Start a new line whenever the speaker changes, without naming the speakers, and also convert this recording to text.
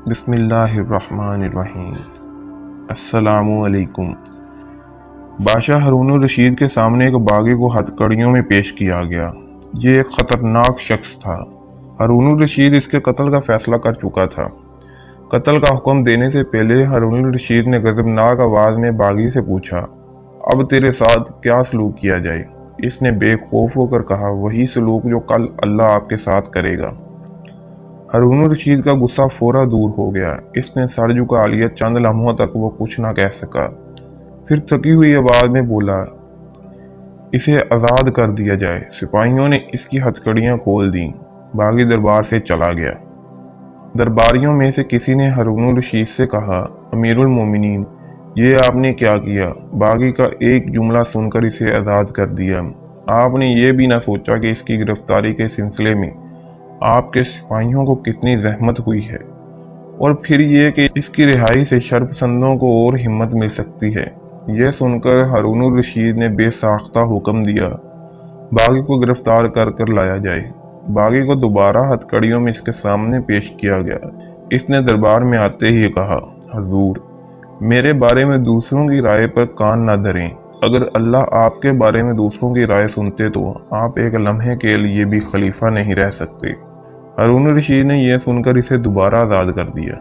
بسم اللہ الرحمن الرحیم۔ السلام علیکم۔ بادشاہ ہارون الرشید کے سامنے ایک باغی کو ہتھ کڑیوں میں پیش کیا گیا۔ یہ ایک خطرناک شخص تھا۔ ہارون الرشید اس کے قتل کا فیصلہ کر چکا تھا۔ قتل کا حکم دینے سے پہلے ہارون الرشید نے غضبناک آواز میں باغی سے پوچھا، اب تیرے ساتھ کیا سلوک کیا جائے؟ اس نے بے خوف ہو کر کہا، وہی سلوک جو کل اللہ آپ کے ساتھ کرے گا۔ ہارون الرشید کا غصہ فورا دور ہو گیا۔ اس نے سر جھکا لیا۔ چند لمحوں تک وہ کچھ نہ کہہ سکا، پھر تھکی ہوئی آواز میں بولا، اسے آزاد کر دیا جائے۔ سپاہیوں نے اس کی ہتھکڑیاں کھول دیں۔ باغی دربار سے چلا گیا۔ درباریوں میں سے کسی نے ہارون الرشید سے کہا، امیر المومنین، یہ آپ نے کیا کیا؟ باغی کا ایک جملہ سن کر اسے آزاد کر دیا۔ آپ نے یہ بھی نہ سوچا کہ اس کی گرفتاری کے سلسلے میں آپ کے سپاہیوں کو کتنی زحمت ہوئی ہے، اور پھر یہ کہ اس کی رہائی سے شرپسندوں کو اور ہمت مل سکتی ہے۔ یہ سن کر ہارون الرشید نے بے ساختہ حکم دیا، باغی کو گرفتار کر لایا جائے۔ باغی کو دوبارہ ہتھ کڑیوں میں اس کے سامنے پیش کیا گیا۔ اس نے دربار میں آتے ہی کہا، حضور، میرے بارے میں دوسروں کی رائے پر کان نہ دھریں۔ اگر اللہ آپ کے بارے میں دوسروں کی رائے سنتے تو آپ ایک لمحے کے لیے بھی خلیفہ نہیں رہ سکتے۔ ہارون الرشید نے یہ سن کر اسے دوبارہ آزاد کر دیا۔